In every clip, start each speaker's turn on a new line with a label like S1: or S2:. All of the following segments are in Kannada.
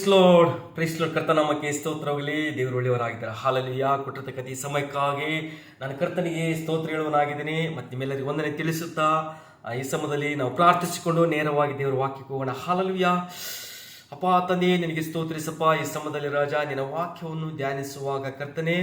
S1: ಪ್ರೀಸ್ ಲೋಡ್ ಕರ್ತನಾಮಕ್ಕೆ ಸ್ತೋತ್ರವಾಗಲಿ. ದೇವರು ಒಳ್ಳೆಯವರಾಗಿದ್ದಾರೆ. ಹಾಲೆಲೂಯಾ. ಕೊಟ್ಟಿರ್ತಕ್ಕಂಥ ಈ ಸಮಯಕ್ಕಾಗಿ ನಾನು ಕರ್ತನಿಗೆ ಸ್ತೋತ್ರ ಹೇಳುವನಾಗಿದ್ದೀನಿ. ಮತ್ತು ನಿಮ್ಮೆಲ್ಲರಿಗೂ ವಂದನೆ ತಿಳಿಸುತ್ತಾ ಈ ಸಮಯದಲ್ಲಿ ನಾವು ಪ್ರಾರ್ಥಿಸಿಕೊಂಡು ನೇರವಾಗಿ ದೇವರ ವಾಕ್ಯಕ್ಕೆ ಹೋಗೋಣ. ಹಾಲೆಲೂಯಾ. ಅಪ್ಪ ತಂದೆ, ನಿನಗೆ ಸ್ತೋತ್ರಿಸಪ್ಪ. ಈ ಸಮಯದಲ್ಲಿ ರಾಜ ನಿನ್ನ ವಾಕ್ಯವನ್ನು ಧ್ಯಾನಿಸುವಾಗ ಕರ್ತನೆ,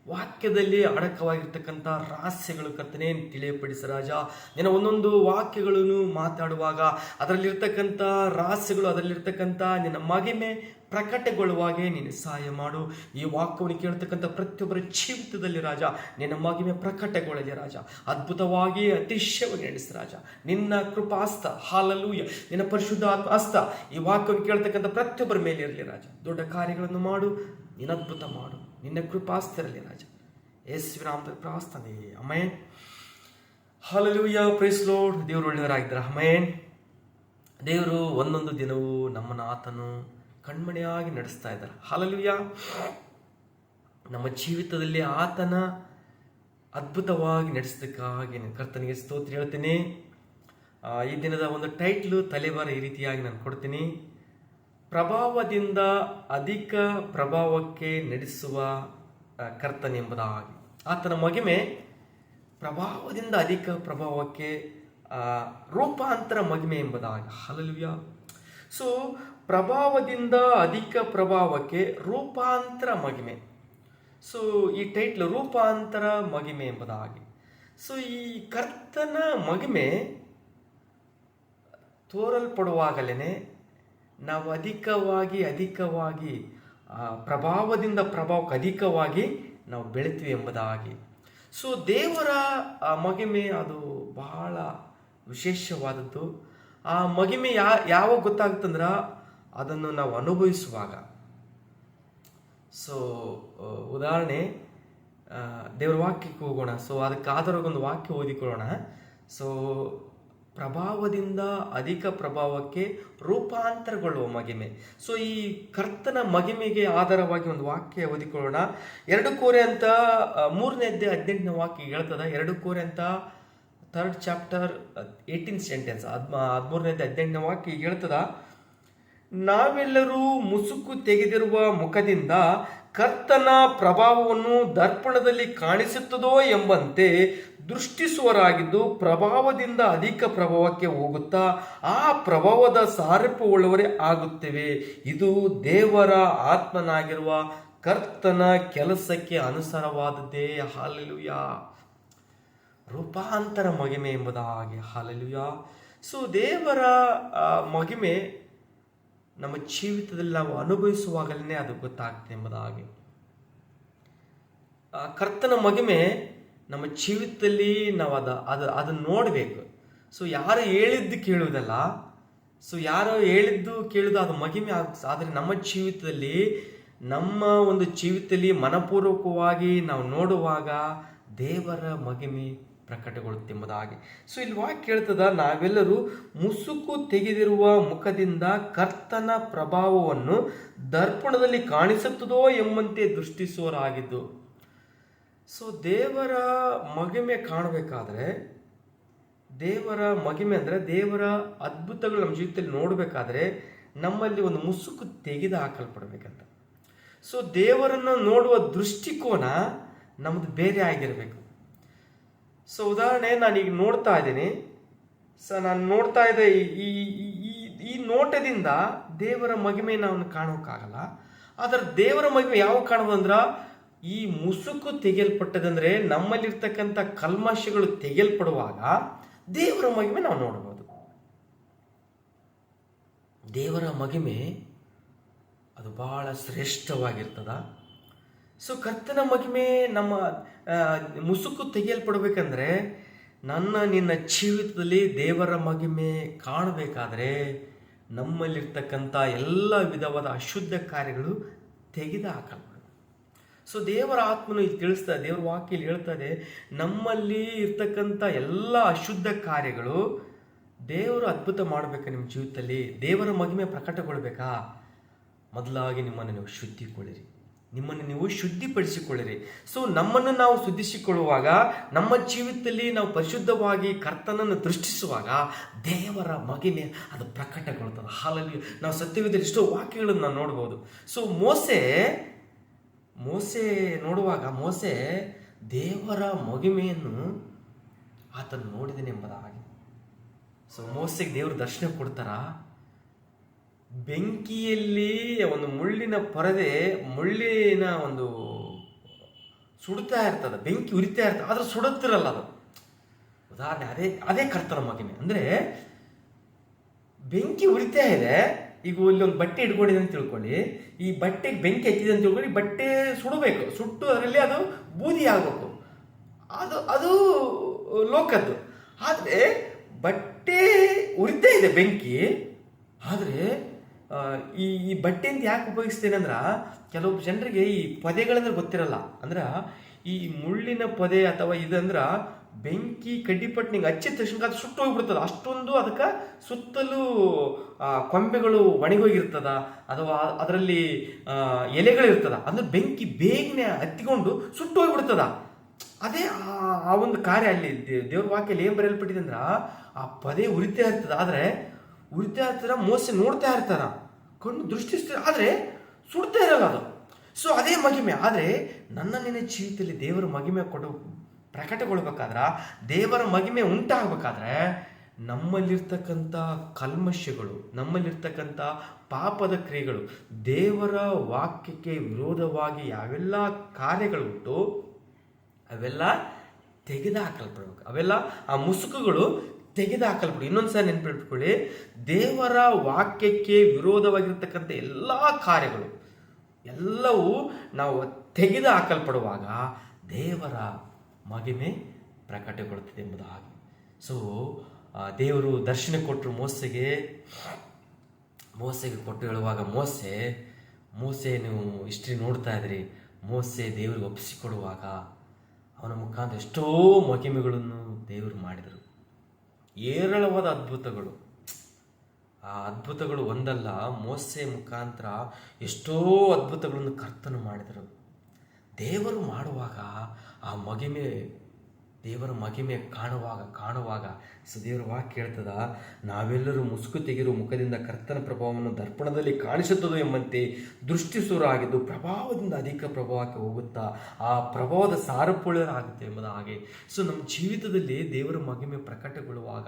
S1: ವಾಕ್ಯದಲ್ಲಿ ಅಡಕವಾಗಿರ್ತಕ್ಕಂಥ ರಹಸ್ಯಗಳು ಕರ್ತನೆ ತಿಳಿಯಪಡಿಸ ರಾಜ. ನಿನ್ನ ಒಂದೊಂದು ವಾಕ್ಯಗಳನ್ನು ಮಾತಾಡುವಾಗ ಅದರಲ್ಲಿರ್ತಕ್ಕಂಥ ರಹಸ್ಯಗಳು, ಅದರಲ್ಲಿರ್ತಕ್ಕಂಥ ನಿನ್ನ ಮಹಿಮೆ ಪ್ರಕಟಗೊಳ್ಳುವಾಗೆ ನೀನು ಸಹಾಯ ಮಾಡು. ಈ ವಾಕ್ಯವನ್ನು ಕೇಳ್ತಕ್ಕಂಥ ಪ್ರತಿಯೊಬ್ಬರ ಜೀವಿತದಲ್ಲಿ ರಾಜ ನಿನ್ನ ಮಹಿಮೆ ಪ್ರಕಟಗೊಳ್ಳಲಿ ರಾಜ. ಅದ್ಭುತವಾಗಿ ಅತಿಶಯವಾಗಿ ನಡೆಸ ರಾಜ. ನಿನ್ನ ಕೃಪಾಸ್ತ, ಹಾಲೆಲೂಯಾ, ನಿನ್ನ ಪರಿಶುದ್ಧ ಹಸ್ತ ಈ ವಾಕ್ಯವನ್ನು ಕೇಳ್ತಕ್ಕಂಥ ಪ್ರತಿಯೊಬ್ಬರ ಮೇಲೆ ಇರಲಿ ರಾಜ. ದೊಡ್ಡ ಕಾರ್ಯಗಳನ್ನು ಮಾಡು, ನಿನ್ನ ಅದ್ಭುತ ಮಾಡು, ನಿನ್ನ ಕೃಪಾಸ್ತಿರಲಿ ರಾಜ. ಯೇಸುವಿನ ನಾಮದಲ್ಲಿ ಪ್ರಾರ್ಥನೆ, ಆಮೆನ್. ಹಾಲೆಲೂಯಾ. Price lord. ದೇವರು ಒಳ್ಳೆಯವರಾಗಿದ್ದಾರೆ. ಆಮೆನ್. ದೇವರು ಒಂದೊಂದು ದಿನವೂ ನಮ್ಮನ್ನು ಆತನು ಕಣ್ಮಣಿಯಾಗಿ ನಡೆಸ್ತಾ ಇದ್ದಾರೆ. ಹಾಲೆಲೂಯಾ. ನಮ್ಮ ಜೀವಿತದಲ್ಲಿ ಆತನ ಅದ್ಭುತವಾಗಿ ನಡೆಸೋದಕ್ಕಾಗಿ ನಾನು ಕರ್ತನಿಗೆ ಸ್ತೋತ್ರ ಹೇಳ್ತೀನಿ. ಈ ದಿನದ ಒಂದು ಟೈಟ್ಲು ತಲೆಬಾರ ಈ ರೀತಿಯಾಗಿ ನಾನು ಕೊಡ್ತೀನಿ: ಪ್ರಭಾವದಿಂದ ಅಧಿಕ ಪ್ರಭಾವಕ್ಕೆ ನಡೆಸುವ ಕರ್ತನೆಂಬುದಾಗಿ. ಆತನ ಮಹಿಮೆ ಪ್ರಭಾವದಿಂದ ಅಧಿಕ ಪ್ರಭಾವಕ್ಕೆ ರೂಪಾಂತರ ಮಹಿಮೆ ಎಂಬುದಾಗಿ. ಹಲ್ಲೆಲೂಯಾ. ಸೊ ಪ್ರಭಾವದಿಂದ ಅಧಿಕ ಪ್ರಭಾವಕ್ಕೆ ರೂಪಾಂತರ ಮಹಿಮೆ. ಸೊ ಈ ಟೈಟ್ಲು ರೂಪಾಂತರ ಮಹಿಮೆ ಎಂಬುದಾಗಿ. ಸೊ ಈ ಕರ್ತನ ಮಹಿಮೆ ತೋರಲ್ಪಡುವಾಗಲೇ ನಾವು ಅಧಿಕವಾಗಿ ಪ್ರಭಾವದಿಂದ ಪ್ರಭಾವಕ್ಕೆ ಅಧಿಕವಾಗಿ ನಾವು ಬೆಳಿತೀವಿ ಎಂಬುದಾಗಿ. ಸೊ ದೇವರ ಮಹಿಮೆ ಅದು ಬಹಳ ವಿಶೇಷವಾದದ್ದು. ಆ ಮಹಿಮೆ ಯಾವಾಗ ಗೊತ್ತಾಗುತ್ತಂದ್ರೆ ಅದನ್ನು ನಾವು ಅನುಭವಿಸುವಾಗ. ಸೊ ಉದಾಹರಣೆ, ದೇವರ ವಾಕ್ಯಕ್ಕೆ ಹೋಗೋಣ. ಸೊ ಅದಕ್ಕೆ ಆಧಾರಗೊಂದು ವಾಕ್ಯ ಓದಿಕೊಳ್ಳೋಣ. ಸೊ ಪ್ರಭಾವದಿಂದ ಅಧಿಕ ಪ್ರಭಾವಕ್ಕೆ ರೂಪಾಂತರಗೊಳ್ಳುವ ಮಹಿಮೆ. ಸೊ ಈ ಕರ್ತನ ಮಹಿಮೆಗೆ ಆಧಾರವಾಗಿ ಒಂದು ವಾಕ್ಯ ಓದಿಕೊಳ್ಳೋಣ. 2 ಕೊರಿಂಥ 3ನೇ ಅಧ್ಯಾಯ 18ನೇ ವಾಕ್ಯ ಹೇಳ್ತದ. 2 ಕೊರಿಂಥ 3rd ಚಾಪ್ಟರ್ 18th ಸೆಂಟೆನ್ಸ್ 13ನೇ ಅಧ್ಯಾಯ 18ನೇ ವಾಕ್ಯ ಹೇಳ್ತದ: ನಾವೆಲ್ಲರೂ ಮುಸುಕು ತೆಗೆದಿರುವ ಮುಖದಿಂದ ಕರ್ತನ ಪ್ರಭಾವವನ್ನು ದರ್ಪಣದಲ್ಲಿ ಕಾಣಿಸುತ್ತದೋ ಎಂಬಂತೆ ದೃಷ್ಟಿಸುವರಾಗಿದ್ದು ಪ್ರಭಾವದಿಂದ ಅಧಿಕ ಪ್ರಭಾವಕ್ಕೆ ಹೋಗುತ್ತಾ ಆ ಪ್ರಭಾವದ ಸಾರೂಪ್ಯವುಳ್ಳವರೇ ಆಗುತ್ತೇವೆ. ಇದು ದೇವರ ಆತ್ಮನಾಗಿರುವ ಕರ್ತನ ಕೆಲಸಕ್ಕೆ ಅನುಸಾರವಾದದ್ದೇ. ಹಾಲೆಲೂಯಾ. ರೂಪಾಂತರ ಮಹಿಮೆ ಎಂಬುದಾಗಿ. ಹಾಲೆಲೂಯಾ. ಸೊ ದೇವರ ಮಹಿಮೆ ನಮ್ಮ ಜೀವಿತದಲ್ಲಿ ನಾವು ಅನುಭವಿಸುವಾಗಲೇ ಅದು ಗೊತ್ತಾಗ್ತದೆ ಎಂಬುದಾಗಿ. ಕರ್ತನ ಮಹಿಮೆ ನಮ್ಮ ಜೀವಿತದಲ್ಲಿ ನಾವು ಅದನ್ನು ನೋಡಬೇಕು. ಸೊ ಯಾರು ಹೇಳಿದ್ದು ಕೇಳುವುದಲ್ಲ. ಸೊ ಯಾರು ಹೇಳಿದ್ದು ಕೇಳುವುದು ಅದು ಮಹಿಮೆ ಆದರೆ ನಮ್ಮ ಜೀವಿತದಲ್ಲಿ, ನಮ್ಮ ಒಂದು ಜೀವಿತದಲ್ಲಿ ಮನಪೂರ್ವಕವಾಗಿ ನಾವು ನೋಡುವಾಗ ದೇವರ ಮಹಿಮೆ ಪ್ರಕಟಗೊಳ್ಳುತ್ತೆ ಎಂಬುದಾಗಿ. ಸೊ ಇಲ್ಲಿ ವಾಕ್ಯ ಹೇಳ್ತದ: ನಾವೆಲ್ಲರೂ ಮುಸುಕು ತೆಗೆದಿರುವ ಮುಖದಿಂದ ಕರ್ತನ ಪ್ರಭಾವವನ್ನು ದರ್ಪಣದಲ್ಲಿ ಕಾಣಿಸುತ್ತದೋ ಎಂಬಂತೆ ದೃಷ್ಟಿಸುವರಾಗಿದ್ದು. ಸೊ ದೇವರ ಮಹಿಮೆ ಕಾಣಬೇಕಾದ್ರೆ, ದೇವರ ಮಹಿಮೆ ಅಂದರೆ ದೇವರ ಅದ್ಭುತಗಳು ನಮ್ಮ ಜೀವಿತದಲ್ಲಿ ನೋಡಬೇಕಾದ್ರೆ ನಮ್ಮಲ್ಲಿ ಒಂದು ಮುಸುಕು ತೆಗೆದು ಹಾಕಲ್ಪಡಬೇಕಂತ. ಸೊ ದೇವರನ್ನು ನೋಡುವ ದೃಷ್ಟಿಕೋನ ನಮ್ಮದು ಬೇರೆ ಆಗಿರಬೇಕು. ಸೊ ಉದಾಹರಣೆ, ನಾನೀಗ ನೋಡ್ತಾ ಇದ್ದೀನಿ. ಸೊ ನಾನು ನೋಡ್ತಾ ಇದ್ದೆ, ಈ ನೋಟದಿಂದ ದೇವರ ಮಹಿಮೆ ನಾವು ಕಾಣೋಕ್ಕಾಗಲ್ಲ. ಆದರೆ ದೇವರ ಮಹಿಮೆ ಯಾವಾಗ ಕಾಣೋದಂದ್ರೆ ಈ ಮುಸುಕು ತೆಗೆಯಲ್ಪಟ್ಟದಂದ್ರೆ ನಮ್ಮಲ್ಲಿರ್ತಕ್ಕಂಥ ಕಲ್ಮಶಗಳು ತೆಗೆಯಲ್ಪಡುವಾಗ ದೇವರ ಮಹಿಮೆ ನಾವು ನೋಡಬಹುದು. ದೇವರ ಮಹಿಮೆ ಅದು ಬಹಳ ಶ್ರೇಷ್ಠವಾಗಿರ್ತದ. ಸೊ ಕರ್ತನ ಮಹಿಮೆ ನಮ್ಮ ಮುಸುಕು ತೆಗೆಯಲ್ಪಡಬೇಕಂದ್ರೆ ನಿನ್ನ ಜೀವಿತದಲ್ಲಿ ದೇವರ ಮಹಿಮೆ ಕಾಣಬೇಕಾದ್ರೆ ನಮ್ಮಲ್ಲಿರ್ತಕ್ಕಂಥ ಎಲ್ಲ ವಿಧವಾದ ಅಶುದ್ಧ ಕಾರ್ಯಗಳು ತೆಗೆದು ಹಾಕಲ್ಪಡಬೇಕು. ಸೊ ದೇವರ ಆತ್ಮನು ಇಲ್ಲಿ ತಿಳಿಸ್ತಾ, ದೇವರ ವಾಕ್ಯ ಇಲ್ಲಿ ಹೇಳ್ತದೆ, ನಮ್ಮಲ್ಲಿ ಇರ್ತಕ್ಕಂಥ ಎಲ್ಲ ಅಶುದ್ಧ ಕಾರ್ಯಗಳು ದೇವರು ಅದ್ಭುತ ಮಾಡಬೇಕಾ ನಿಮ್ಮ ಜೀವಿತದಲ್ಲಿ, ದೇವರ ಮಹಿಮೆ ಪ್ರಕಟಗೊಳ್ಬೇಕಾ, ಮೊದಲಾಗಿ ನಿಮ್ಮನ್ನು ನೀವು ಶುದ್ಧಿಗೊಳ್ಳಿರಿ. ನಿಮ್ಮನ್ನು ನೀವು ಶುದ್ಧಿಪಡಿಸಿಕೊಳ್ಳಿರಿ. ಸೊ ನಮ್ಮನ್ನು ನಾವು ಶುದ್ಧಿಸಿಕೊಳ್ಳುವಾಗ, ನಮ್ಮ ಜೀವಿತದಲ್ಲಿ ನಾವು ಪರಿಶುದ್ಧವಾಗಿ ಕರ್ತನನ್ನು ದೃಷ್ಟಿಸುವಾಗ ದೇವರ ಮಹಿಮೆ ಅದು ಪ್ರಕಟಗೊಳ್ತದೆ. ಹಾಲಲ್ಲಿ ನಾವು ಸತ್ಯವೇದದಲ್ಲಿ ಎಷ್ಟೋ ವಾಕ್ಯಗಳನ್ನು ನಾವು ನೋಡ್ಬೋದು. ಸೊ ಮೋಸೆ ನೋಡುವಾಗ ಮೋಸೆ ದೇವರ ಮಹಿಮೆಯನ್ನು ಆತನು ನೋಡಿದನೆ ಎಂಬುದಾಗಿ. ಸೊ ಮೋಸೆಗೆ ದೇವರು ದರ್ಶನ ಕೊಡ್ತಾರ. ಬೆಂಕಿಯಲ್ಲಿ ಒಂದು ಮುಳ್ಳಿನ ಮುಳ್ಳಿನ ಒಂದು ಸುಡ್ತಾ ಇರ್ತದೆ, ಬೆಂಕಿ ಉರಿತಾ ಇರ್ತದೆ, ಆದ್ರೆ ಸುಡುತ್ತಿರಲ್ಲ ಅದು. ಉದಾಹರಣೆ ಅದೇ ಕರ್ತನ ಮಹಿಮೆ. ಅಂದ್ರೆ ಬೆಂಕಿ ಉರಿತಾ ಇದೆ, ಈಗ ಇಲ್ಲಿ ಒಂದು ಬಟ್ಟೆ ಇಟ್ಕೊಂಡಿದೆ ಅಂತ ತಿಳ್ಕೊಳ್ಳಿ, ಈ ಬಟ್ಟೆಗೆ ಬೆಂಕಿ ಹಚ್ಚಿದೆ ಅಂತ ತಿಳ್ಕೊಳ್ಳಿ, ಬಟ್ಟೆ ಸುಡಬೇಕು, ಸುಟ್ಟು ಅದರಲ್ಲಿ ಅದು ಬೂದಿ ಆಗಬೇಕು, ಅದು ಲೋಕದ್ದು. ಆದರೆ ಬಟ್ಟೆ ಉರಿತಾ ಇದೆ ಬೆಂಕಿ, ಆದರೆ ಈ ಬಟ್ಟೆ ಅಂತ ಯಾಕೆ ಉಪಯೋಗಿಸ್ತೇನೆ ಅಂದ್ರೆ, ಕೆಲವೊಬ್ಬ ಜನರಿಗೆ ಈ ಪೊದೆಗಳಂದ್ರೆ ಗೊತ್ತಿರಲ್ಲ. ಅಂದ್ರೆ ಈ ಮುಳ್ಳಿನ ಪೊದೆ ಅಥವಾ ಇದಂದ್ರ ಬೆಂಕಿ ಕಡ್ಡಿಪಟ್ಟು ಹಚ್ಚಿದ ತಕ್ಷಣ ಅದು ಸುಟ್ಟು ಹೋಗ್ಬಿಡ್ತದ. ಅಷ್ಟೊಂದು ಅದಕ್ಕೆ ಸುತ್ತಲೂ ಕೊಂಬೆಗಳು ಒಣಗೋಗಿರ್ತದ, ಅಥವಾ ಅದರಲ್ಲಿ ಎಲೆಗಳಿರ್ತದ. ಅಂದ್ರೆ ಬೆಂಕಿ ಬೇಗನೆ ಹತ್ತಿಕೊಂಡು ಸುಟ್ಟು ಹೋಗ್ಬಿಡ್ತದ. ಅದೇ ಆ ಒಂದು ಕಾರ್ಯ ಅಲ್ಲಿ ದೇವ್ರ ವಾಕ್ಯಲ್ಲಿ ಏನ್ ಬರೆಯಲ್ಪಟ್ಟಿದೆ ಅಂದ್ರ, ಆ ಪದೇ ಉರಿತಾ ಇರ್ತದ, ಆದ್ರೆ ಉರಿತಾ ಇರ್ತಾರ, ಮೋಸೆ ನೋಡ್ತಾ ಇರ್ತಾರ, ಕಣ್ಣು ದೃಷ್ಟಿಸ್ತಾರ, ಆದ್ರೆ ಸುಡ್ತಾ ಇರಲ್ಲ ಅದು. ಸೊ ಅದೇ ಮಹಿಮೆ. ಆದ್ರೆ ನಿನ್ನ ಜೀವಿತದಲ್ಲಿ ದೇವರ ಮಹಿಮೆ ಪ್ರಕಟಗೊಳ್ಬೇಕಾದ್ರ, ದೇವರ ಮಹಿಮೆ ಉಂಟಾಗಬೇಕಾದ್ರೆ ನಮ್ಮಲ್ಲಿರ್ತಕ್ಕಂಥ ಕಲ್ಮಶಗಳು, ನಮ್ಮಲ್ಲಿರ್ತಕ್ಕಂಥ ಪಾಪದ ಕ್ರಿಯೆಗಳು, ದೇವರ ವಾಕ್ಯಕ್ಕೆ ವಿರೋಧವಾಗಿ ಯಾವೆಲ್ಲ ಕಾರ್ಯಗಳು ಉಂಟು ಅವೆಲ್ಲ ತೆಗೆದುಹಾಕಲ್ಪಡ್ಬೇಕು. ಅವೆಲ್ಲ ಆ ಮುಸುಕುಗಳು ತೆಗೆದುಹಾಕಲ್ಪಡು. ಇನ್ನೊಂದ್ಸಲ ನೆನ್ಪಿಟ್ಕೊಳ್ಳಿ, ದೇವರ ವಾಕ್ಯಕ್ಕೆ ವಿರೋಧವಾಗಿರ್ತಕ್ಕಂಥ ಎಲ್ಲ ಕಾರ್ಯಗಳು ಎಲ್ಲವೂ ನಾವು ತೆಗೆದು ಹಾಕಲ್ಪಡುವಾಗ ದೇವರ ಮಹಿಮೆ ಪ್ರಕಟಗೊಳ್ಳುತ್ತದೆ ಎಂಬುದಾಗಿ. ಸೊ ದೇವರು ದರ್ಶನ ಕೊಟ್ಟರು ಮೋಸೆಗೆ ಕೊಟ್ಟು ಹೇಳುವಾಗ, ಮೋಸೆ ನೀವು ಹಿಸ್ಟ್ರಿ ನೋಡ್ತಾ ಇದ್ರಿ, ಮೋಸೆ ದೇವರಿಗೆ ಒಪ್ಪಿಸಿಕೊಡುವಾಗ ಅವನ ಮುಖಾಂತರ ಎಷ್ಟೋ ಮಹಿಮೆಗಳನ್ನು ದೇವರು ಮಾಡಿದರು. ಏರಳವಾದ ಅದ್ಭುತಗಳು. ಆ ಅದ್ಭುತಗಳು ಒಂದಲ್ಲ, ಮೋಸೆ ಮುಖಾಂತರ ಎಷ್ಟೋ ಅದ್ಭುತಗಳನ್ನು ಕರ್ತನು ಮಾಡಿದರು. ದೇವರು ಮಾಡುವಾಗ ಆ ಮಹಿಮೆ, ದೇವರ ಮಹಿಮೆ ಕಾಣುವಾಗ ದೇವರ ವಾಕ್ಯ ಹೇಳ್ತದ, ನಾವೆಲ್ಲರೂ ಮುಸುಕು ತೆಗೆರು ಮುಖದಿಂದ ಕರ್ತನ ಪ್ರಭಾವವನ್ನು ದರ್ಪಣದಲ್ಲಿ ಕಾಣಿಸುತ್ತದೋ ಎಂಬಂತೆ ದೃಷ್ಟಿಸುವರಾಗಿದ್ದು ಪ್ರಭಾವದಿಂದ ಅಧಿಕ ಪ್ರಭಾವಕ್ಕೆ ಹೋಗುತ್ತಾ ಆ ಪ್ರಭಾವದ ಸಾರಪುಳರಾಗುತ್ತೆ ಎಂಬುದಾಗಿ. ಸೊ ನಮ್ಮ ಜೀವಿತದಲ್ಲಿ ದೇವರ ಮಹಿಮೆ ಪ್ರಕಟಗೊಳ್ಳುವಾಗ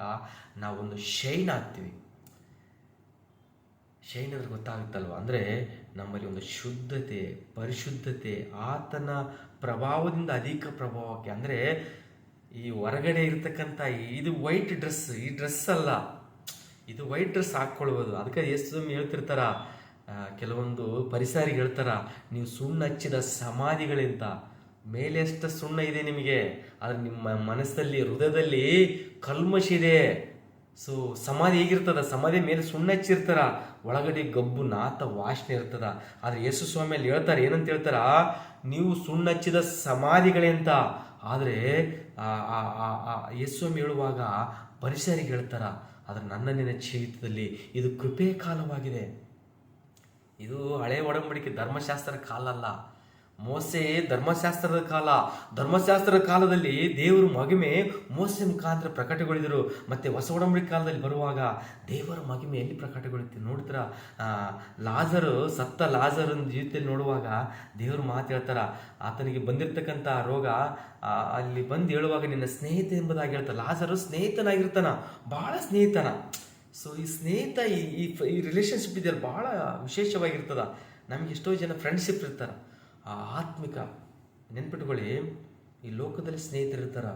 S1: ನಾವೊಂದು ಶೈನ್ ಆಗ್ತೀವಿ. ಶೈನ್ ಅಂದ್ರೆ ಗೊತ್ತಾಗುತ್ತಲ್ವ, ಅಂದರೆ ನಮ್ಮಲ್ಲಿ ಒಂದು ಶುದ್ಧತೆ, ಪರಿಶುದ್ಧತೆ, ಆತನ ಪ್ರಭಾವದಿಂದ ಅಧಿಕ ಪ್ರಭಾವಕ್ಕೆ. ಅಂದರೆ ಈ ಹೊರಗಡೆ ಇರ್ತಕ್ಕಂಥ ಇದು ವೈಟ್ ಡ್ರೆಸ್, ಈ ಡ್ರೆಸ್ ಅಲ್ಲ, ಇದು ವೈಟ್ ಡ್ರೆಸ್ ಹಾಕ್ಕೊಳ್ಬೋದು. ಅದಕ್ಕೆ ಎಷ್ಟು ಹೇಳ್ತಿರ್ತಾರ, ಕೆಲವೊಂದು ಪರಿಸರಿಗೆ ಹೇಳ್ತಾರ, ನೀವು ಸುಣ್ಣ ಹಚ್ಚಿದ ಸಮಾಧಿಗಳಿಂತ ಮೇಲೆ ಎಷ್ಟು ಸುಣ್ಣ ಇದೆ ನಿಮಗೆ, ಆದರೆ ನಿಮ್ಮ ಮನಸ್ಸಲ್ಲಿ, ಹೃದಯದಲ್ಲಿ ಕಲ್ಮಶ ಇದೆ. ಸೊ ಸಮಾಧಿ ಹೇಗಿರ್ತದ, ಸಮಾಧಿ ಮೇಲೆ ಸುಣ್ಣ ಹಚ್ಚಿರ್ತಾರ, ಒಳಗಡೆ ಗಬ್ಬು ನಾತ ವಾಸನೆ ಇರ್ತದ. ಆದ್ರೆ ಯೇಸು ಸ್ವಾಮಿಯಲ್ಲಿ ಹೇಳ್ತಾರೆ, ಏನಂತ ಹೇಳ್ತಾರ, ನೀವು ಸುಣ್ಣ ಹಚ್ಚಿದ ಸಮಾಧಿಗಳೇ ಅಂತ. ಆದರೆ ಯೇಸು ಸ್ವಾಮಿ ಹೇಳುವಾಗ ಪರಿಸರಿಗೆ ಹೇಳ್ತಾರ, ಆದ್ರೆ ನಿನ್ನ ಜೀವಿತದಲ್ಲಿ ಇದು ಕೃಪೆ ಕಾಲವಾಗಿದೆ. ಇದು ಹಳೆ ಒಡಂಬಡಿಕೆ ಧರ್ಮಶಾಸ್ತ್ರದ ಕಾಲ ಅಲ್ಲ. ಮೋಸೆ ಧರ್ಮಶಾಸ್ತ್ರದ ಕಾಲ. ಧರ್ಮಶಾಸ್ತ್ರದ ಕಾಲದಲ್ಲಿ ದೇವರು ಮಹಿಮೆ ಮೋಸೆ ಮುಖಾಂತರ ಪ್ರಕಟಗೊಳಿದರು. ಮತ್ತೆ ಹೊಸ ಒಡಂಬಡಿಕೆ ಕಾಲದಲ್ಲಿ ಬರುವಾಗ ದೇವರ ಮಹಿಮೆ ಎಲ್ಲಿ ಪ್ರಕಟಗೊಳ್ಳುತ್ತೆ ನೋಡ್ತಾರ. ಸತ್ತ ಲಾಜರನ ಜೀವಿತದಲ್ಲಿ ನೋಡುವಾಗ ದೇವರು ಮಾತು ಹೇಳ್ತಾರ, ಆತನಿಗೆ ಬಂದಿರತಕ್ಕಂಥ ರೋಗ ಅಲ್ಲಿ ಬಂದು ಹೇಳುವಾಗ ನಿನ್ನ ಸ್ನೇಹಿತ ಎಂಬುದಾಗಿ ಹೇಳ್ತಾರ. ಲಾಜರು ಸ್ನೇಹಿತನಾಗಿರ್ತಾನ, ಬಹಳ ಸ್ನೇಹಿತನ. ಸೊ ಈ ಸ್ನೇಹಿತ, ಈ ರಿಲೇಶನ್ಶಿಪ್ ಇದೆಯಲ್ಲ ಬಹಳ ವಿಶೇಷವಾಗಿರ್ತದ. ನಮ್ಗೆ ಎಷ್ಟೋ ಜನ ಫ್ರೆಂಡ್ಶಿಪ್ ಇರ್ತಾರ, ಆತ್ಮಿಕ. ನೆನ್ಪಿಟ್ಕೊಳ್ಳಿ, ಈ ಲೋಕದಲ್ಲಿ ಸ್ನೇಹಿತರಿರ್ತಾರ,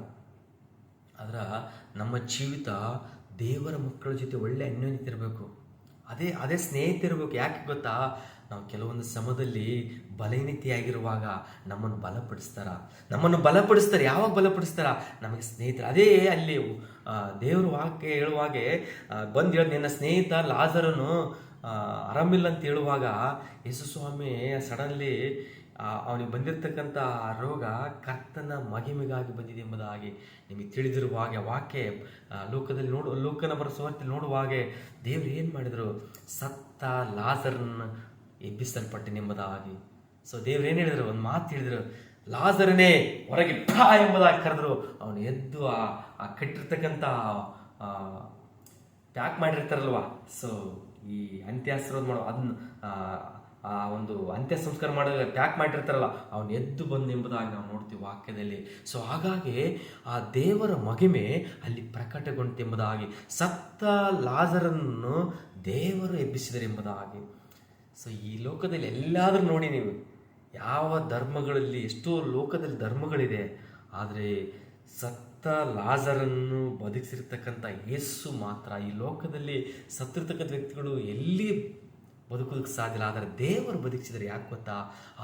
S1: ಆದ್ರೆ ನಮ್ಮ ಜೀವಿತ ದೇವರ ಮಕ್ಕಳ ಜೊತೆ ಒಳ್ಳೆ ಅನ್ಯೋನ್ಯತೆ ಇರಬೇಕು. ಅದೇ ಸ್ನೇಹಿತ ಇರಬೇಕು. ಯಾಕೆ ಗೊತ್ತಾ, ನಾವು ಕೆಲವೊಂದು ಸಮಯದಲ್ಲಿ ಬಲಹೀನತೆಯಾಗಿರುವಾಗ ನಮ್ಮನ್ನು ಬಲಪಡಿಸ್ತಾರೆ. ಯಾವಾಗ ಬಲಪಡಿಸ್ತಾರ, ನಮಗೆ ಸ್ನೇಹಿತರು. ಅದೇ ಅಲ್ಲಿ ದೇವ್ರ ವಾಕ್ಯ ಹೇಳುವಾಗೆ ಬಂದು ಹೇಳಿ, ನಿನ್ನ ಸ್ನೇಹಿತ ಲಾಜರನು ಆರಾಮಿಲ್ಲ ಅಂತ ಹೇಳುವಾಗ ಯೇಸು ಸ್ವಾಮಿ ಸಡನ್ಲಿ ಅವನಿಗೆ ಬಂದಿರತಕ್ಕಂಥ ರೋಗ ಕರ್ತನ ಮಹಿಮೆಗಾಗಿ ಬಂದಿದೆ ಎಂಬುದಾಗಿ ನಿಮಗೆ ತಿಳಿದಿರುವ ಹಾಗೆ ವಾಕ್ಯ ಲೋಕದಲ್ಲಿ ಲೋಕನ ಬರೆಸುವಂತೆ ನೋಡುವಾಗೆ ದೇವರು ಏನು ಮಾಡಿದರು, ಸತ್ತ ಲಾಜರನ್ನ ಎಬ್ಬಿಸಲ್ಪಟ್ಟನೆಂಬುದಾಗಿ. ಸೊ ದೇವ್ರು ಏನು ಹೇಳಿದ್ರು, ಒಂದು ಮಾತು ಹೇಳಿದ್ರು, ಲಾಜರನೇ ಹೊರಗೆ ಬಾ ಎಂಬುದಾಗಿ ಕರೆದ್ರು. ಅವನು ಎದ್ದು ಆ ಕಟ್ಟಿರ್ತಕ್ಕಂಥ ಪ್ಯಾಕ್ ಮಾಡಿರ್ತಾರಲ್ವ, ಸೊ ಈ ಅಂತ್ಯಾಶ್ರಮ ಮಾಡೋ ಅದನ್ನ ಆ ಒಂದು ಅಂತ್ಯ ಸಂಸ್ಕಾರ ಮಾಡೋ ಪ್ಯಾಕ್ ಮಾಡಿರ್ತಾರಲ್ಲ, ಅವನು ಎದ್ದು ಬಂದು ಎಂಬುದಾಗಿ ನಾವು ನೋಡ್ತೀವಿ ವಾಕ್ಯದಲ್ಲಿ. ಸೊ ಹಾಗಾಗಿ ಆ ದೇವರ ಮಹಿಮೆ ಅಲ್ಲಿ ಪ್ರಕಟಗೊಂಡೆಂಬುದಾಗಿ, ಸತ್ತ ಲಾಜರನ್ನು ದೇವರು ಎಬ್ಬಿಸಿದರು ಎಂಬುದಾಗಿ. ಸೊ ಈ ಲೋಕದಲ್ಲಿ ಎಲ್ಲಾದರೂ ನೋಡಿ ನೀವು, ಯಾವ ಧರ್ಮಗಳಲ್ಲಿ, ಎಷ್ಟೋ ಲೋಕದಲ್ಲಿ ಧರ್ಮಗಳಿದೆ, ಆದರೆ ಸತ್ತ ಲಾಜರನ್ನು ಬದುಕಿಸಿರ್ತಕ್ಕಂಥ ಯೇಸು ಮಾತ್ರ. ಈ ಲೋಕದಲ್ಲಿ ಸತ್ತಿರ್ತಕ್ಕಂಥ ವ್ಯಕ್ತಿಗಳು ಎಲ್ಲಿ ಬದುಕೋದಕ್ಕೆ ಸಾಧ್ಯ ಇಲ್ಲ, ಆದರೆ ದೇವರು ಬದುಕಿಸಿದರೆ. ಯಾಕೆ ಗೊತ್ತಾ?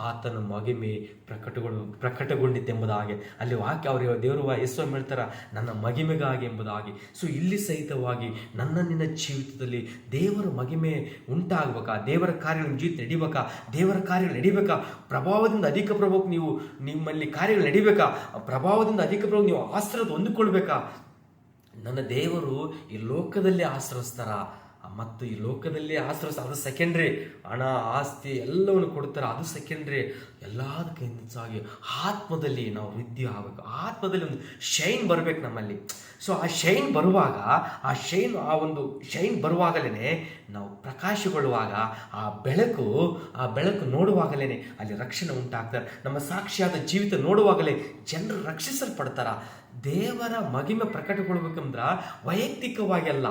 S1: ಆತನ ಮಹಿಮೆ ಪ್ರಕಟಗೊಂಡಿದ್ದೆಂಬುದಾಗಿ ಅಲ್ಲಿ ವಾಕ್ಯ ಅವರು ದೇವರು ಯೇಸು ಹೇಳ್ತಾರ, ನನ್ನ ಮಹಿಮೆಗಾಗಿ ಎಂಬುದಾಗಿ. ಸೊ ಇಲ್ಲಿ ಸಹಿತವಾಗಿ ನಿನ್ನ ಜೀವಿತದಲ್ಲಿ ದೇವರ ಮಹಿಮೆ ಉಂಟಾಗಬೇಕಾ, ದೇವರ ಕಾರ್ಯಗಳು ನಿಮ್ಮ ಜೀವಿತ ನಡಿಬೇಕಾ, ದೇವರ ಕಾರ್ಯಗಳು ನಡಿಬೇಕಾ, ಪ್ರಭಾವದಿಂದ ಅಧಿಕ ಪ್ರಭಾವಕ್ಕೆ ನೀವು ನಿಮ್ಮಲ್ಲಿ ಕಾರ್ಯಗಳು ನಡಿಬೇಕಾ, ಪ್ರಭಾವದಿಂದ ಅಧಿಕ ಪ್ರಭಾವ ನೀವು ಆಶ್ರಯ ಹೊಂದಿಕೊಳ್ಬೇಕಾ. ನನ್ನ ದೇವರು ಈ ಲೋಕದಲ್ಲಿ ಆಶ್ರಯಿಸ್ತಾರ, ಮತ್ತು ಈ ಲೋಕದಲ್ಲಿ ಅದು ಸೆಕೆಂಡ್ರಿ. ಹಣ ಆಸ್ತಿ ಎಲ್ಲವನ್ನು ಕೊಡ್ತಾರೆ, ಅದು ಸೆಕೆಂಡ್ರಿ. ಎಲ್ಲದಕ್ಕಿಂತ ಹೆಚ್ಚಾಗಿ ಆತ್ಮದಲ್ಲಿ ನಾವು ವೃದ್ಧಿ ಆಗಬೇಕು, ಆತ್ಮದಲ್ಲಿ ಒಂದು ಶೈನ್ ಬರಬೇಕು ನಮ್ಮಲ್ಲಿ. ಸೊ ಆ ಶೈನ್ ಬರುವಾಗ, ಆ ಒಂದು ಶೈನ್ ಬರುವಾಗಲೇ ನಾವು ಪ್ರಕಾಶಗೊಳ್ಳುವಾಗ, ಆ ಬೆಳಕು ನೋಡುವಾಗಲೇ ಅಲ್ಲಿ ರಕ್ಷಣೆ ಉಂಟಾಗ್ತಾರೆ. ನಮ್ಮ ಸಾಕ್ಷಿಯಾದ ಜೀವಿತ ನೋಡುವಾಗಲೇ ಜನರು ರಕ್ಷಿಸಲ್ಪಡ್ತಾರ. ದೇವರ ಮಹಿಮೆ ಪ್ರಕಟಗೊಳ್ಬೇಕಂದ್ರೆ ವೈಯಕ್ತಿಕವಾಗಿ ಅಲ್ಲ,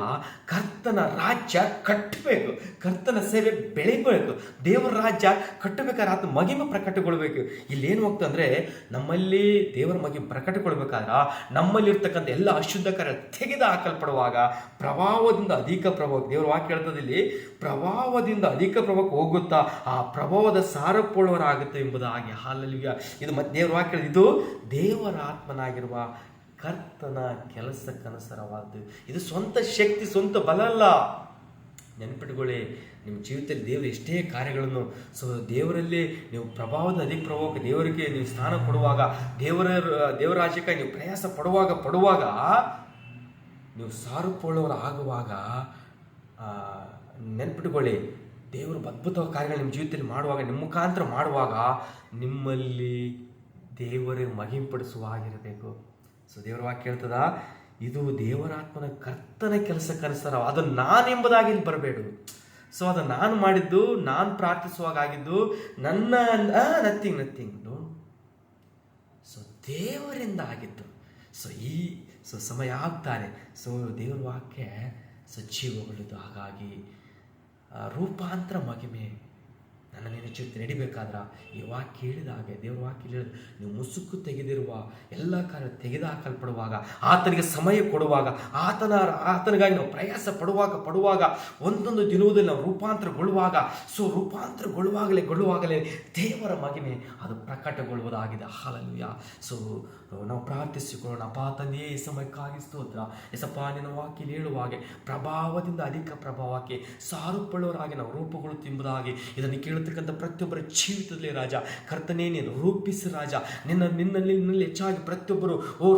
S1: ಕರ್ತನ ರಾಜ್ಯ ಕಟ್ಟಬೇಕು, ಕರ್ತನ ಸೇವೆ ಬೆಳಿಬೇಕು, ದೇವರ ರಾಜ್ಯ ಕಟ್ಟಬೇಕಾದ್ರೆ ಆತ ಮಹಿಮೆ ಪ್ರಕಟಗೊಳ್ಬೇಕು. ಇಲ್ಲೇನು ಹೋಗ್ತಂದ್ರೆ, ನಮ್ಮಲ್ಲಿ ದೇವರ ಮಹಿಮೆ ಪ್ರಕಟಗೊಳ್ಬೇಕಾದ್ರೆ ನಮ್ಮಲ್ಲಿರ್ತಕ್ಕಂಥ ಎಲ್ಲ ಅಶುದ್ಧ ಕಾರ್ಯ ತೆಗೆದು ಹಾಕಲ್ಪಡುವಾಗ ಪ್ರಭಾವದಿಂದ ಅಧಿಕ ಪ್ರಭಾವ, ದೇವರ ವಾಕ್ಯ ಹೇಳ್ತದೆ ಇಲ್ಲಿ, ಪ್ರಭಾವದಿಂದ ಅಧಿಕ ಪ್ರಭಾವಕ್ಕೆ ಹೋಗುತ್ತಾ ಆ ಪ್ರಭಾವದ ಸಾರಪುಳ್ಳವರಾಗುತ್ತೆ ಎಂಬುದಾಗಿ. ಹಾಲೆಲೂಯಾ. ಇದು ಮತ್ತೆ ದೇವರ ವಾಕ್ಯ, ಇದು ದೇವರ ಆತ್ಮನಾಗಿರುವ ಕರ್ತನ ಕೆಲಸಕ್ಕನುಸಾರವಾದ್ದು. ಇದು ಸ್ವಂತ ಶಕ್ತಿ, ಸ್ವಂತ ಬಲ ಅಲ್ಲ. ನೆನಪಿಟ್ಕೊಳ್ಳಿ, ನಿಮ್ಮ ಜೀವಿತದಲ್ಲಿ ದೇವರು ಎಷ್ಟೇ ಕಾರ್ಯಗಳನ್ನು, ಸೊ ದೇವರಲ್ಲಿ ನೀವು ಪ್ರಭಾವದ ಅಧಿಕ ಪ್ರಭಾವಕ್ಕೆ ದೇವರಿಗೆ ನೀವು ಸ್ಥಾನ ಕೊಡುವಾಗ, ದೇವರ ರಾಜ್ಯಕ್ಕಾಗಿ ನೀವು ಪ್ರಯಾಸ ಪಡುವಾಗ ನೀವು ಸಾರುಪುಳ್ಳವರು ಆಗುವಾಗ, ನೆನಪಿಟ್ಕೊಳ್ಳಿ, ದೇವರು ಅದ್ಭುತ ಕಾರ್ಯಗಳು ನಿಮ್ಮ ಜೀವಿತದಲ್ಲಿ ಮಾಡುವಾಗ, ನಿಮ್ಮ ಮುಖಾಂತರ ಮಾಡುವಾಗ ನಿಮ್ಮಲ್ಲಿ ದೇವರಿಗೆ ಮಹಿಂಪಡಿಸುವ ಆಗಿರಬೇಕು. ಸೊ ದೇವರ ವಾಕ್ಯ ಹೇಳ್ತದ, ಇದು ದೇವರಾತ್ಮನ ಕರ್ತನ ಕೆಲಸಕ್ಕನುಸಾರ, ಅದು ನಾನೆಂಬುದಾಗಿ ಇಲ್ಲಿ ಬರಬೇಡು. ಸೊ ಅದು ನಾನು ಮಾಡಿದ್ದು, ನಾನು ಪ್ರಾರ್ಥಿಸುವಾಗ ಆಗಿದ್ದು, ನನ್ನ ನಥಿಂಗ್ ಡೋಂಟ್. ಸೊ ದೇವರಿಂದ ಆಗಿದ್ದು. ಸೊ ಸಮಯ ಆಗ್ತಾನೆ. ಸೊ ದೇವರ ವಾಕ್ಯ ಸಜೀವಗೊಳ್ಳುವುದು. ಹಾಗಾಗಿ ರೂಪಾಂತರ ಮಹಿಮೆ ನನ್ನ ನಿನ್ನ ಜೊತೆ ನಡಿಬೇಕಾದ್ರೆ ಈ ವಾಕ್ಯ ಹೇಳಿದ ಹಾಗೆ, ದೇವ್ರ ವಾಕ್ಯ ಹೇಳಿದ, ನೀವು ಮುಸುಕು ತೆಗೆದಿರುವ ಎಲ್ಲ ಕಾರ್ಯ ತೆಗೆದುಹಾಕಲ್ಪಡುವಾಗ, ಆತನಿಗೆ ಸಮಯ ಕೊಡುವಾಗ, ಆತನಿಗಾಗಿ ನಾವು ಪ್ರಯಾಸ ಪಡುವಾಗ ಒಂದೊಂದು ದಿನದಲ್ಲಿ ನಾವು ರೂಪಾಂತರಗೊಳ್ಳುವಾಗ, ಸೊ ರೂಪಾಂತರಗೊಳ್ಳುವಾಗಲೇ ದೇವರ ಮಹಿಮೆ ಅದು ಪ್ರಕಟಗೊಳ್ಳುವುದಾಗಿದೆ. ಹಾಲೆಲೂಯಾ. ಸೊ ನಾವು ಪ್ರಾರ್ಥಿಸಿಕೊಳ್ಳೋಣ. ಅಪ್ಪ ತಂದೆಯೇ, ಈ ಸಮಯಕ್ಕಾಗಿ ಸ್ತೋತ್ರ. ಎಸಪ್ಪ, ನಿನ್ನ ವಾಕ್ಯ ಹೇಳುವಾಗೆ ಪ್ರಭಾವದಿಂದ ಅಧಿಕ ಪ್ರಭಾವಕ್ಕೆ ಸಾರುಪಳ್ಳವರಾಗಿ ನಾವು ರೂಪುಗೊಳ್ಳುತ್ತೆಂಬುದಾಗಿ ಇದನ್ನು ಕೇಳತಕ್ಕಂಥ ಪ್ರತಿಯೊಬ್ಬರ ಜೀವಿತದಲ್ಲಿ ರಾಜ ಕರ್ತನೇ ನೀನು ರೂಪಿಸಿ ರಾಜ. ನಿನ್ನಲ್ಲಿ ಹೆಚ್ಚಾಗಿ ಪ್ರತಿಯೊಬ್ಬರು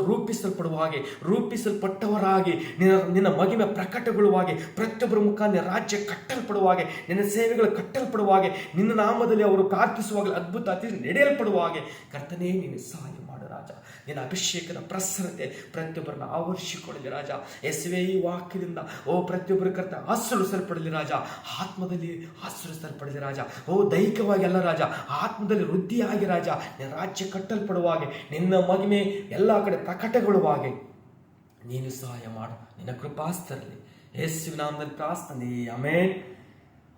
S1: ರೂಪಿಸಲ್ಪಡುವ ಹಾಗೆ, ರೂಪಿಸಲ್ಪಟ್ಟವರಾಗಿ ನಿನ್ನ ಮಹಿಮೆ ಪ್ರಕಟಗೊಳ್ಳುವ ಹಾಗೆ, ಪ್ರತಿಯೊಬ್ಬರ ಮುಖಾಂತರ ರಾಜ್ಯ ಕಟ್ಟಲ್ಪಡುವ ಹಾಗೆ, ನಿನ್ನ ಸೇವೆಗಳು ಕಟ್ಟಲ್ಪಡುವ ಹಾಗೆ, ನಿನ್ನ ನಾಮದಲ್ಲಿ ಅವರು ಪ್ರಾರ್ಥಿಸುವಾಗಲೇ ಅದ್ಭುತ ಅತಿ ನಡೆಯಲ್ಪಡುವ ಹಾಗೆ ಕರ್ತನೇ ನೀನು ಸಹಾಯ ಮಾಡು ರಾಜ. ನಿನ್ನ ಅಭಿಷೇಕದ ಪ್ರಸನ್ನತೆ ಪ್ರತಿಯೊಬ್ಬರನ್ನ ಆವರಿಸಿಕೊಳ್ಳಲಿ ರಾಜ. ಯೇಸುವೇ, ಈ ವಾಕ್ಯದಿಂದ ಪ್ರತಿಯೊಬ್ಬರ ಕರ್ತ ಆಶ್ರಯಿಸಲ್ಪಡಲಿ ರಾಜ, ಆತ್ಮದಲ್ಲಿ ಆಶ್ರಯಿಸಲ್ಪಡಲಿ ರಾಜ. ದೈಹಿಕವಾಗಿ ಅಲ್ಲ ರಾಜ, ಆತ್ಮದಲ್ಲಿ ವೃದ್ಧಿಯಾಗಿ ರಾಜ, ನಿನ್ನ ರಾಜ್ಯ ಕಟ್ಟಲ್ಪಡುವ ಹಾಗೆ, ನಿನ್ನ ಮಹಿಮೆ ಎಲ್ಲ ಕಡೆ ಪ್ರಕಟಗೊಳ್ಳುವ ಹಾಗೆ ನೀನು ಸಹಾಯ ಮಾಡು. ನಿನ್ನ ಕೃಪಾಸ್ತರಲ್ಲಿ ಯೇಸುವಿನ ನಾಮದಲ್ಲಿ ಪ್ರಾರ್ಥನೆ. Amen.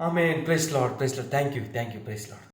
S1: Amen. Praise Lord. Thank you. Praise lord.